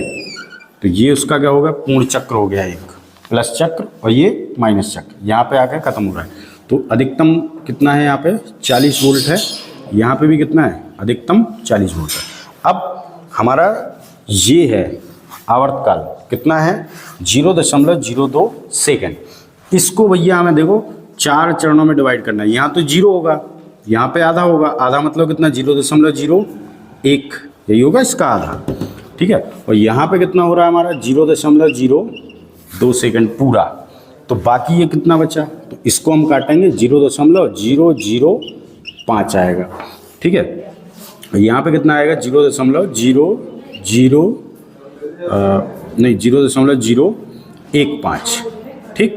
तो ये उसका क्या होगा, पूर्ण चक्र हो गया, एक प्लस चक्र और ये माइनस चक्र, यहाँ पे आकर खत्म हो रहा है। तो अधिकतम कितना है यहाँ पे, 40 वोल्ट है, यहाँ पे भी कितना है, अधिकतम 40 वोल्ट है। अब हमारा ये है आवर्तकाल कितना है, 0.02 सेकेंड। इसको भैया हमें देखो 4 चरणों में डिवाइड करना है। यहाँ तो 0 होगा, यहाँ पे आधा होगा, आधा मतलब कितना, 0.01, यही होगा इसका आधा। ठीक है, और यहाँ पे कितना हो रहा है हमारा, 0.02 सेकेंड पूरा। तो बाकी ये कितना बचा, तो इसको हम काटेंगे, 0.005 आएगा। ठीक है, यहाँ पे कितना आएगा, 0.015। ठीक,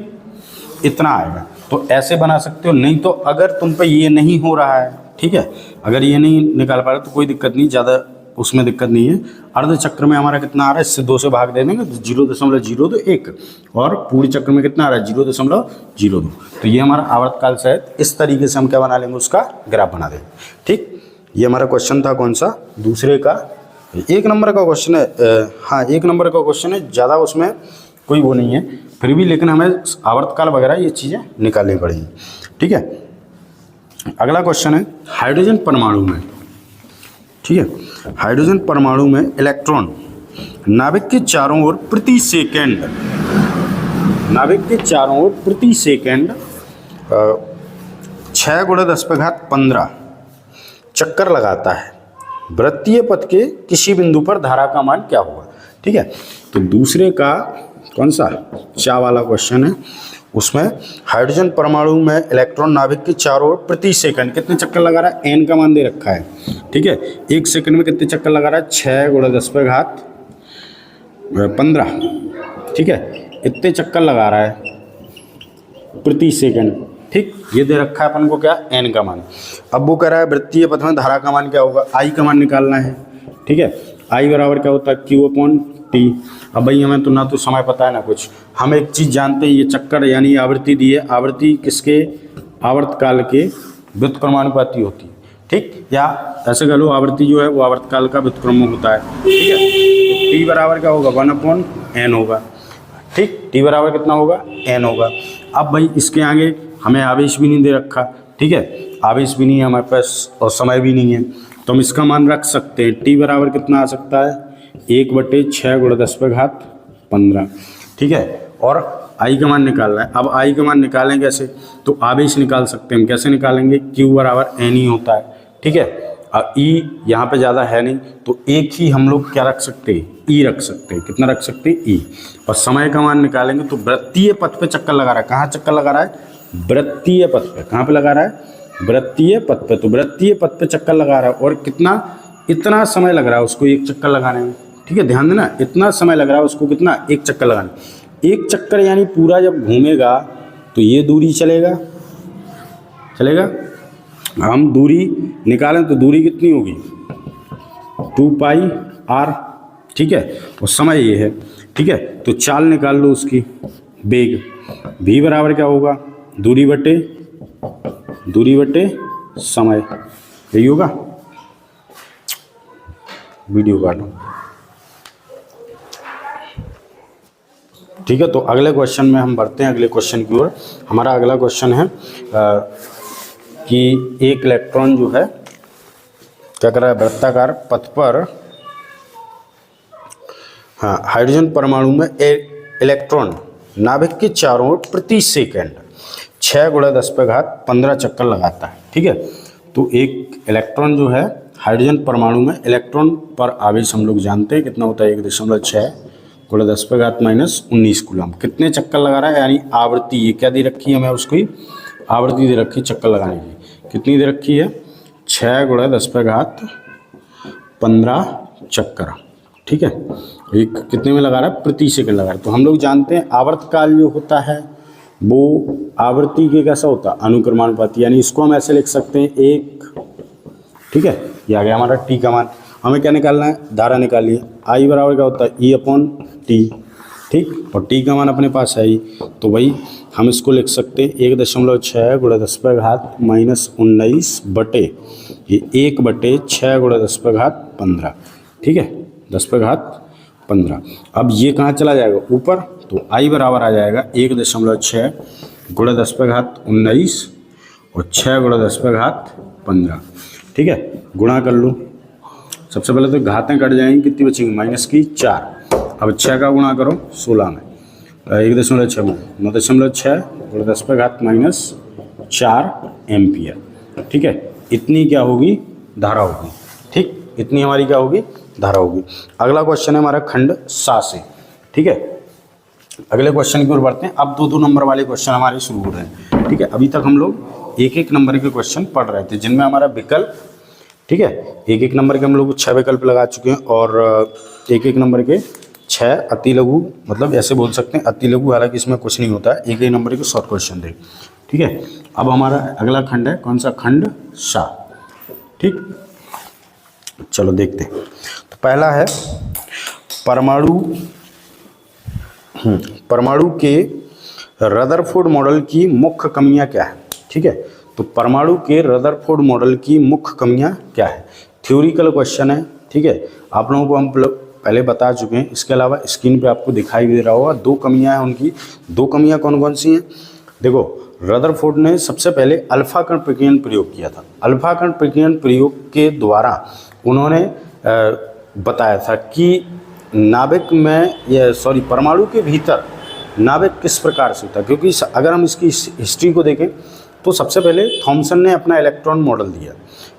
इतना आएगा। तो ऐसे बना सकते हो। नहीं तो अगर तुम पे ये नहीं हो रहा है, ठीक है, अगर ये नहीं निकाल पा रहे तो कोई दिक्कत नहीं, ज़्यादा उसमें दिक्कत नहीं है। अर्ध चक्र में हमारा कितना आ रहा है, इससे 2 से भाग दे देंगे तो 0.021, और पूर्ण चक्र में कितना आ रहा है, 0.02। तो ये हमारा आवर्तकाल शायद इस तरीके से हम क्या बना लेंगे, उसका ग्राफ बना देंगे। ठीक, ये हमारा क्वेश्चन था कौन सा, दूसरे का, 1 नंबर का क्वेश्चन है। हाँ, 1 नंबर का क्वेश्चन है, ज़्यादा उसमें कोई वो नहीं है फिर भी, लेकिन हमें आवर्तकाल वगैरह ये चीज़ें निकालनी पड़ेंगी। ठीक है, अगला क्वेश्चन है हाइड्रोजन परमाणु में। ठीक है, हाइड्रोजन परमाणु में इलेक्ट्रॉन नाभिक के चारों ओर प्रति सेकंड 6 × 10⁻15 चक्कर लगाता है। वृत्तीय पथ के किसी बिंदु पर धारा का मान क्या होगा। ठीक है, तो दूसरे का कौन सा, चा वाला क्वेश्चन है, उसमें हाइड्रोजन परमाणु में इलेक्ट्रॉन नाभिक के चारों ओर प्रति सेकंड कितने चक्कर लगा रहा है, एन का मान दे रखा है। ठीक है, 1 सेकंड में कितने चक्कर लगा रहा है, 6 × 10⁻15। ठीक है, इतने चक्कर लगा रहा है प्रति सेकंड। ठीक, ये दे रखा है अपन को क्या, एन का मान। अब वो कह रहा है वृत्तीय पथ में धारा का मान क्या होगा, आई का मान निकालना है। ठीक है, आई बराबर क्या होता है, Q/T। अब भाई हमें तो ना तो समय पता है ना कुछ, हम एक चीज़ जानते हैं, ये चक्कर यानी आवृत्ति दी है, आवृत्ति किसके, आवर्तकाल के व्युत्क्रमानुपाती होती है। ठीक, या ऐसे कह लो आवृत्ति जो है वो आवर्तकाल का व्युत्क्रम होता है। ठीक है, तो T बराबर क्या होगा, 1/n होगा। ठीक, T बराबर कितना होगा, n होगा। अब भाई इसके आगे हमें आवेश भी नहीं दे रखा। ठीक है, आवेश भी नहीं है हमारे पास और समय भी नहीं है, तो हम इसका मान रख सकते हैं। T बराबर कितना आ सकता है, 1/6 × 10⁻15। ठीक है, और आई का मान निकालना है। अब आई का मान निकालें कैसे, तो आवेश निकाल सकते हैं हम। कैसे निकालेंगे, Q बराबर n ही होता है। ठीक है, अब E यहाँ पे ज़्यादा है नहीं तो एक ही हम लोग क्या रख सकते हैं, E रख सकते हैं। कितना रख सकते हैं, E। और समय का मान निकालेंगे तो वृत्तीय पथ पे चक्कर लगा रहा है। कहाँ चक्कर लगा रहा है, वृत्तीय पथ पे। कहाँ पे लगा रहा है, वृत्तीय पथ पे, तो वृत्तीय पथ पे चक्कर लगा रहा है और कितना, इतना समय लग रहा है उसको एक चक्कर लगाने में। ठीक है, ध्यान देना, इतना समय लग रहा है उसको, कितना, एक चक्कर लगाने। एक चक्कर यानी पूरा जब घूमेगा तो ये दूरी चलेगा, हम दूरी निकालें तो दूरी कितनी होगी, 2πr। ठीक है, और समय ये है। ठीक है, तो चाल निकाल लो उसकी, वेग v बराबर क्या होगा, दूरी बटे समय, यही होगा। वीडियो काटो। ठीक है, तो अगले क्वेश्चन में हम बढ़ते हैं, अगले क्वेश्चन की ओर। हमारा अगला क्वेश्चन है कि एक इलेक्ट्रॉन जो है क्या कर रहा है, वृत्ताकार पथ पर, हाँ, हाइड्रोजन परमाणु में इलेक्ट्रॉन नाभिक के चारों ओर प्रति सेकंड 6 × 10⁻15 चक्कर लगाता है। ठीक है, तो एक इलेक्ट्रॉन जो है हाइड्रोजन परमाणु में, इलेक्ट्रॉन पर आवेश हम लोग जानते हैं कितना होता है, 1.6 × 10⁻19 कूलम। कितने चक्कर लगा रहा है, यानी आवृत्ति, ये क्या दे रखी है हमें, उसकी आवृत्ति दे रखी है चक्कर लगाने की, कितनी दे रखी है, 6 × 10⁻15 चक्कर। ठीक है, एक कितने में लगा रहा है, प्रति सेकंड लगा रहा है। तो हम लोग जानते हैं आवर्तकाल जो होता है वो आवृत्ति के कैसा होता है, अनुक्रमानुपाती, यानी इसको हम ऐसे लिख सकते हैं 1। ठीक है, ये आ गया हमारा टी का मान। हमें क्या निकालना है, धारा निकालनी है। आई बराबर क्या होता है, E/T। ठीक, और टी का मान अपने पास है ही, तो वही हम इसको लिख सकते हैं 1.6 × 10⁻19 बटे ये 1/6 × 10⁻15। ठीक है, 10⁻15। अब ये कहाँ चला जाएगा, ऊपर, तो आई बराबर आ जाएगा 1.6 × 10⁻19 और 6 × 10⁻15। ठीक है, गुणा कर लो। सबसे पहले तो घातें कट जाएंगी, कितनी बचेंगी, -4। अब 6 का गुणा करो 16 में, 1.6 में 9.6 × 10⁻⁻4 एम्पियर। ठीक है, इतनी क्या होगी, धारा होगी। ठीक, इतनी हमारी क्या होगी, धारा होगी। अगला क्वेश्चन है हमारा खंड 7 से। ठीक है, अगले क्वेश्चन की ओर बढ़ते हैं। अब 2-2 नंबर वाले क्वेश्चन हमारे शुरू हो रहे हैं। ठीक है, अभी तक हम लोग 1-1 नंबर के क्वेश्चन पढ़ रहे थे, जिनमें हमारा विकल्प, ठीक है, 1-1 नंबर के हम लोग 6 विकल्प लगा चुके हैं, और 1-1 नंबर के 6 अति लघु, मतलब ऐसे बोल सकते हैं अति लघु, हालांकि इसमें कुछ नहीं होता है, 1-1 नंबर के शॉर्ट क्वेश्चन थे। ठीक है, अब हमारा अगला खंड है कौन सा, खंड 7। ठीक, चलो देखते हैं। तो पहला है परमाणु के रदरफोर्ड मॉडल की मुख्य कमियां क्या है। ठीक है, तो परमाणु के रदरफोर्ड मॉडल की मुख्य कमियां क्या है, थ्योरिकल क्वेश्चन है। ठीक है, आप लोगों को हम पहले बता चुके हैं। इसके अलावा स्क्रीन पे आपको दिखाई दे रहा होगा 2 कमियां हैं उनकी। 2 कमियां कौन कौन सी हैं, देखो, रदरफोर्ड ने सबसे पहले अल्फा कण प्रकीर्णन प्रयोग किया था। अल्फा कण प्रकीर्णन प्रयोग के द्वारा उन्होंने बताया था कि नाभिक में, परमाणु के भीतर नाभिक किस प्रकार से होता है। क्योंकि अगर हम इसकी हिस्ट्री को देखें तो सबसे पहले थॉमसन ने अपना इलेक्ट्रॉन मॉडल दिया,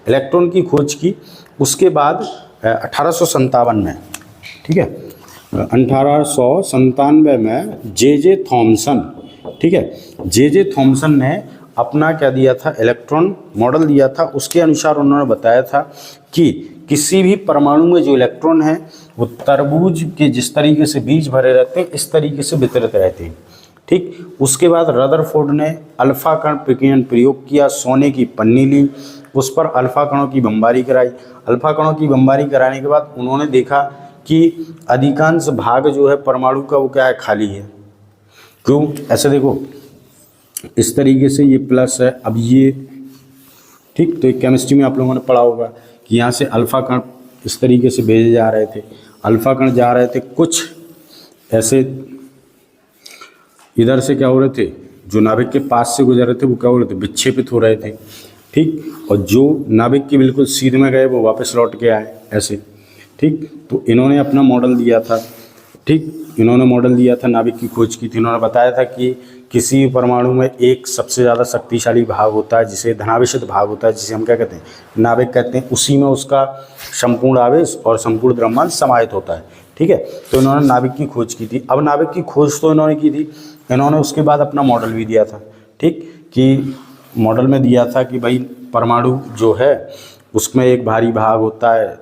इलेक्ट्रॉन की खोज की। उसके बाद 1857 में, ठीक है, 1897 में जे थॉमसन, ठीक है, जे थॉमसन ने अपना क्या दिया था, इलेक्ट्रॉन मॉडल दिया था। उसके अनुसार उन्होंने बताया था कि किसी भी परमाणु में जो इलेक्ट्रॉन है वो तरबूज के जिस तरीके से बीज भरे रहते हैं इस तरीके से वितरित रहते हैं। ठीक, उसके बाद रदरफोर्ड ने अल्फा कण प्रकीर्णन प्रयोग किया, सोने की पन्नी ली, उस पर अल्फा कणों की बमबारी कराई। अल्फा कणों की बमबारी कराने के बाद उन्होंने देखा कि अधिकांश भाग जो है परमाणु का वो क्या है, खाली है। क्यों, ऐसे देखो, इस तरीके से ये प्लस है, अब ये, ठीक, तो केमिस्ट्री में आप लोगों ने पढ़ा होगा कि यहाँ से अल्फा कण इस तरीके से भेजे जा रहे थे, अल्फा कण जा रहे थे, कुछ ऐसे इधर से क्या हो रहे थे, जो नाभिक के पास से गुजर रहे थे वो क्या हो रहे थे, विक्षेपित हो रहे थे। ठीक, और जो नाभिक के बिल्कुल सीधे में गए वो वापस लौट के आए ऐसे। ठीक, तो इन्होंने अपना मॉडल दिया था। ठीक, इन्होंने मॉडल दिया था, नाभिक की खोज की थी। इन्होंने बताया था कि किसी परमाणु में एक सबसे ज़्यादा शक्तिशाली भाग होता है जिसे धनावेशित भाग होता है, जिसे हम क्या कहते हैं, नाभिक कहते हैं। उसी में उसका संपूर्ण आवेश और संपूर्ण द्रव्यमान समाहित होता है। ठीक है, तो इन्होंने नाभिक की खोज की थी। अब नाभिक की खोज तो इन्होंने की थी, इन्होंने उसके बाद अपना मॉडल भी दिया था। ठीक, कि मॉडल में दिया था कि भाई परमाणु जो है उसमें एक भारी भाग होता है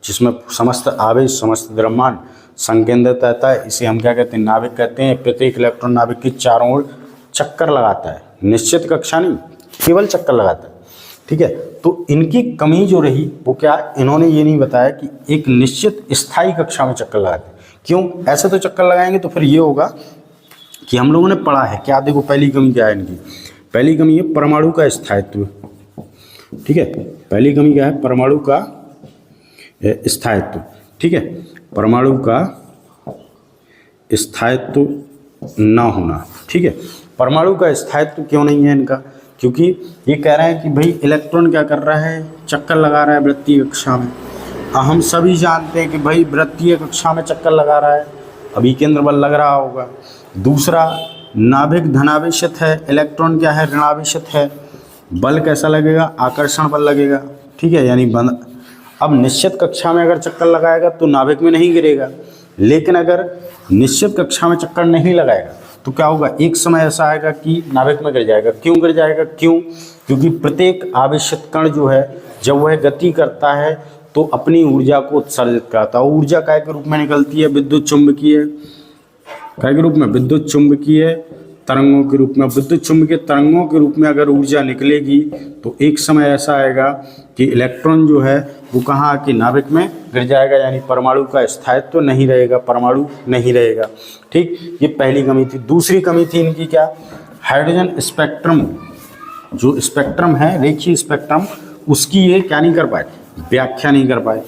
जिसमें समस्त आवेश समस्त द्रव्यमान संकेंद्रित रहता है, इसे हम क्या कहते हैं, नाभिक कहते हैं। प्रत्येक इलेक्ट्रॉन नाभिक के चारों ओर चक्कर लगाता है, निश्चित कक्षा नहीं, केवल चक्कर लगाता है। ठीक है, तो इनकी कमी जो रही वो क्या, इन्होंने ये नहीं बताया कि एक निश्चित स्थायी कक्षा में चक्कर लगाते हैं। क्यों, ऐसे तो चक्कर लगाएंगे तो फिर ये होगा कि हम लोगों ने पढ़ा है क्या, देखो पहली कमी क्या है इनकी, पहली कमी है परमाणु का स्थायित्व। ठीक है, पहली कमी क्या है, परमाणु का स्थायित्व। ठीक है, परमाणु का स्थायित्व ना होना। ठीक है, परमाणु का स्थायित्व क्यों नहीं है इनका, क्योंकि ये कह रहे हैं कि भाई इलेक्ट्रॉन क्या कर रहा है, चक्कर लगा रहा है वृत्तीय कक्षा में। हम सभी जानते हैं कि भाई वृत्तीय कक्षा में चक्कर लगा रहा है, अभी केंद्र बल लग रहा होगा। दूसरा, नाभिक धनावेशित है, इलेक्ट्रॉन क्या है, ऋणावेशित है, बल कैसा लगेगा, आकर्षण बल लगेगा। ठीक है, यानी अब निश्चित कक्षा में अगर चक्कर लगाएगा तो नाभिक में नहीं गिरेगा, लेकिन अगर निश्चित कक्षा में चक्कर नहीं लगाएगा तो क्या होगा, एक समय ऐसा आएगा कि नाभिक में गिर जाएगा। क्यों गिर जाएगा, क्यों, क्योंकि प्रत्येक आवेशित कण जो है जब वह गति करता है तो अपनी ऊर्जा को उत्सर्जित करता है। ऊर्जा काय के रूप में निकलती है, विद्युत चुंबकीय, काय के रूप में, विद्युत चुंबकीय तरंगों के रूप में। विद्युत चुंबकीय तरंगों के रूप में अगर ऊर्जा निकलेगी तो एक समय ऐसा आएगा कि इलेक्ट्रॉन जो है वो कहाँ आके नाभिक में गिर जाएगा, यानी परमाणु का स्थायित्व नहीं रहेगा, परमाणु नहीं रहेगा। ठीक, ये पहली कमी थी। दूसरी कमी थी इनकी क्या, हाइड्रोजन स्पेक्ट्रम, जो स्पेक्ट्रम है रेखीय स्पेक्ट्रम, उसकी ये क्या नहीं कर पाए, व्याख्या नहीं कर पाए।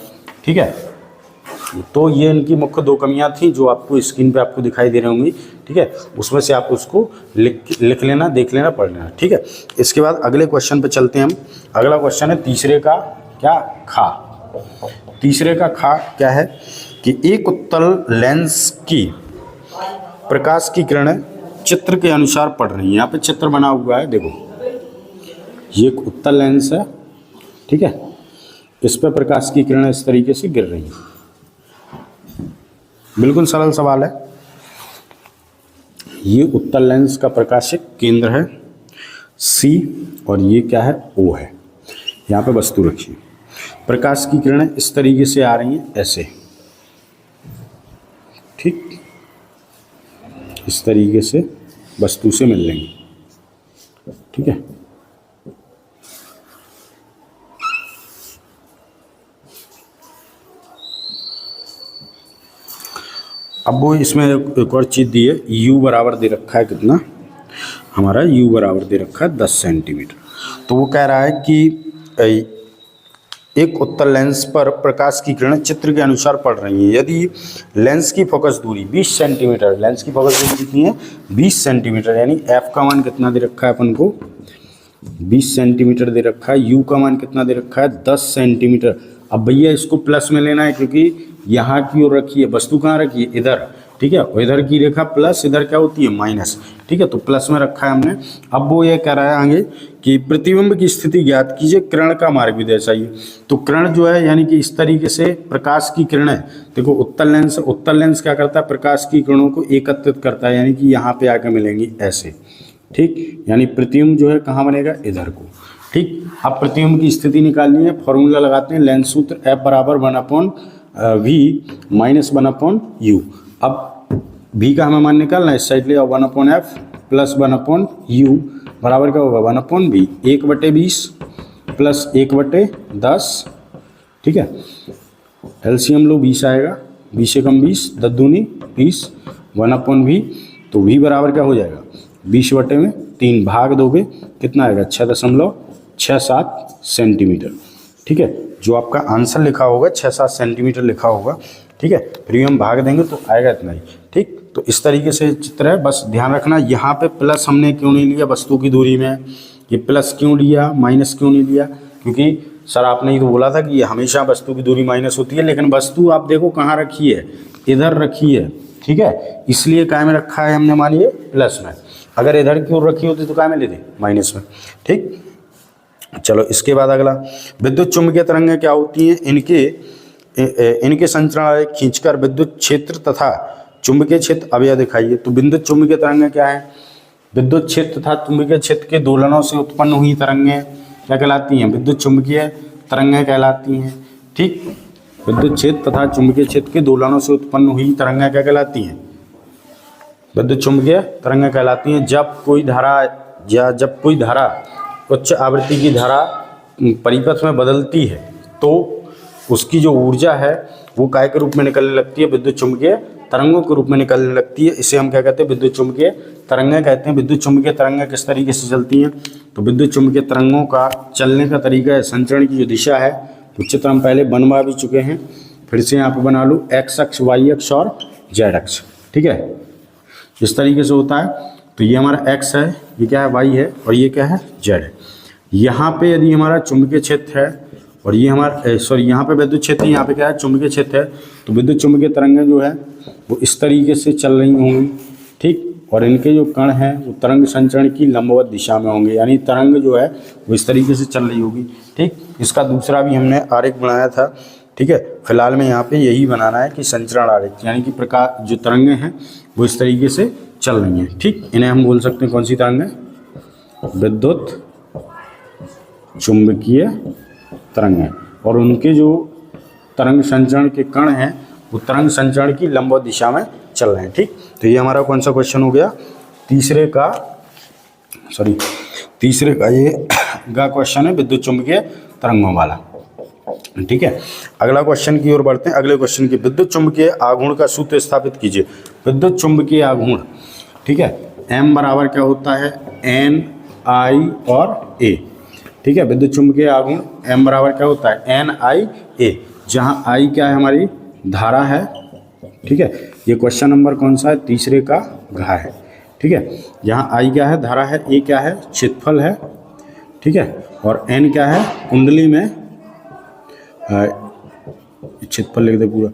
ठीक है, तो ये इनकी मुख्य दो कमियां थी जो आपको स्क्रीन पे आपको दिखाई दे रही होंगी। ठीक है, उसमें से आप उसको लिख लेना, देख लेना, पढ़ लेना। ठीक है, इसके बाद अगले क्वेश्चन पे चलते हैं हम। अगला क्वेश्चन है तीसरे का क्या, खा। तीसरे का खा क्या है कि एक उत्तल लेंस की प्रकाश की किरणें चित्र के अनुसार पड़ रही है। यहाँ पे चित्र बना हुआ है, देखो ये एक उत्तल लेंस है। ठीक है, इस पर प्रकाश की किरणें इस तरीके से गिर रही हैं। बिल्कुल सरल सवाल है। ये उत्तल लेंस का प्रकाशिक केंद्र है C और ये क्या है, O है। यहाँ पे वस्तु रखी है, प्रकाश की किरणें इस तरीके से आ रही हैं, ऐसे। ठीक, इस तरीके से वस्तु से मिल लेंगी। ठीक है, अब वो इसमें एक और चीज़ दी है, U बराबर दे रखा है कितना, हमारा U बराबर दे रखा है 10 सेंटीमीटर। तो वो कह रहा है कि एक उत्तल लेंस पर प्रकाश की किरणें चित्र के अनुसार पड़ रही हैं। यदि लेंस की फोकस दूरी 20 सेंटीमीटर, लेंस की फोकस दूरी कितनी है, 20 सेंटीमीटर, यानी F का मान कितना दे रखा है अपन को, 20 सेंटीमीटर दे रखा है। U का मान कितना दे रखा है, 10 सेंटीमीटर। अब भैया इसको प्लस में लेना है क्योंकि यहाँ की ओर रखी है, वस्तु कहाँ रखी है, इधर। ठीक है, और इधर की रेखा प्लस, इधर क्या होती है, माइनस। ठीक है, तो प्लस में रखा है हमने। अब वो ये कह रहा है आगे कि प्रतिबिंब की स्थिति ज्ञात कीजिए, किरण का मार्ग भी दर्शाइए। तो किरण जो है यानी कि इस तरीके से प्रकाश की किरणें, देखो उत्तल लेंस क्या करता है, प्रकाश की किरणों को एकत्रित करता है, यानी कि यहाँ पे आकर मिलेंगी ऐसे। ठीक, यानी प्रतिबिंब जो है कहाँ बनेगा, इधर को। ठीक, अब प्रतिबिंब की स्थिति निकालनी है, फॉर्मूला लगाते हैं, लेंस सूत्र F बराबर 1/V माइनस 1/U। अब V का हमें मान निकालना है, इस साइड ले आओ, 1/F प्लस 1/U बराबर क्या होगा, 1/V, 1/20 प्लस 1/10। ठीक है, एलसीएम लो 20 आएगा, 20 से कम 20, 10 दूनी 20, 1/V। तो V बराबर क्या हो जाएगा, 20/3 भाग दोगे कितना आएगा, 6.67 सेंटीमीटर। ठीक है, जो आपका आंसर लिखा होगा 6-7 सेंटीमीटर लिखा होगा। ठीक है, फिर हम भाग देंगे तो आएगा इतना ही। ठीक, तो इस तरीके से चित्र है, बस ध्यान रखना यहाँ पे प्लस हमने क्यों नहीं लिया वस्तु की दूरी में, ये प्लस क्यों लिया, माइनस क्यों नहीं लिया, क्योंकि सर आपने ही तो बोला था कि ये हमेशा वस्तु की दूरी माइनस होती है, लेकिन वस्तु आप देखो कहाँ रखी है, इधर रखी है। ठीक है, इसलिए काय में रखा है हमने, मानिए प्लस में। अगर इधर की ओर रखी होती तो काय में लेते, माइनस में। ठीक, चलो इसके बाद अगला, विद्युत चुंबकीय तरंगें क्या होती हैं, इनके संचरण खींचकर विद्युत क्षेत्र तथा चुंबकीय क्षेत्र अवयव दिखाइए। तो विद्युत चुंबकीय तरंगें क्या है, विद्युत क्षेत्र तथा चुंबकीय क्षेत्र के दोलनों से उत्पन्न हुई तरंगें क्या कहलाती हैं? विद्युत चुंबकीय तरंगें कहलाती हैं। ठीक, विद्युत क्षेत्र तथा चुंबकीय क्षेत्र के दोलनों से उत्पन्न हुई तरंगें क्या कहलाती हैं? विद्युत चुंबकीय तरंगें कहलाती हैं। जब कोई धारा उच्च आवृत्ति की धारा परिपथ में बदलती है तो उसकी जो ऊर्जा है वो काय के रूप में निकलने लगती है? विद्युत चुंबकीय तरंगों के रूप में निकलने लगती है। इसे हम क्या कहते हैं? विद्युत चुंबकीय तरंगें कहते हैं। विद्युत चुंबकीय तरंगें किस तरीके से चलती हैं? तो विद्युत चुंबकीय तरंगों का चलने का तरीका है, संचरण की जो दिशा है वो चित्र हम पहले बनवा भी चुके हैं, फिर से यहाँ पे बना लूँ, एक्स अक्ष, वाई अक्ष और जेड अक्ष। ठीक है, इस तरीके से होता है। तो ये हमारा एक्स है, ये क्या है? वाई है, और ये क्या है? जेड है। यहाँ पे यदि हमारा चुंबकीय क्षेत्र है और ये हमारा यहाँ पे विद्युत क्षेत्र, यहाँ पे क्या है? चुंबकीय क्षेत्र है। तो विद्युत चुंबकीय तरंगें जो है वो इस तरीके से चल रही होंगी। ठीक, और इनके जो कण हैं वो तरंग संचरण की लंबवत दिशा में होंगे, यानी तरंग जो है वो इस तरीके से चल रही होगी। ठीक, इसका दूसरा भी हमने आरेख बनाया था। ठीक है, फिलहाल में यहाँ पे यही बनाना है कि संचरण आरेख, यानी कि प्रकाश जो तरंगें हैं वो इस तरीके से चल रही हैं। ठीक, इन्हें हम बोल सकते हैं कौन सी तरंगें? विद्युत चुंबकीय तरंगें। और उनके जो तरंग संचरण के कण हैं वो तरंग संचरण की लंबवत दिशा में चल रहे हैं। ठीक, तो ये हमारा कौन सा क्वेश्चन हो गया? तीसरे का ये का क्वेश्चन है विद्युत चुंबकीय तरंगों वाला। ठीक है, अगला क्वेश्चन की ओर बढ़ते हैं। अगले क्वेश्चन की, विद्युत चुंबकीय आघूर्ण का सूत्र स्थापित कीजिए। विद्युत चुंबकीय आघूर्ण, ठीक है, M बराबर क्या होता है? N I और A। ठीक है, विद्युत चुंबकीय आघूर्ण M बराबर क्या होता है? N I A, जहाँ I क्या है? हमारी धारा है। ठीक है, ये क्वेश्चन नंबर कौन सा है? तीसरे का घ है। ठीक है, यहाँ I क्या है? धारा है। A क्या है? क्षेत्रफल है। ठीक है, और N क्या है? कुंडली में, क्षेत्रफल लिख दे पूरा।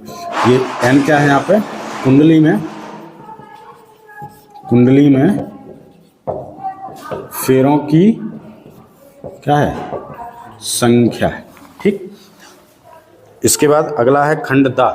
ये N क्या है? यहाँ पे कुंडली में फेरों की क्या है? संख्या है। ठीक, इसके बाद अगला है खंडदा।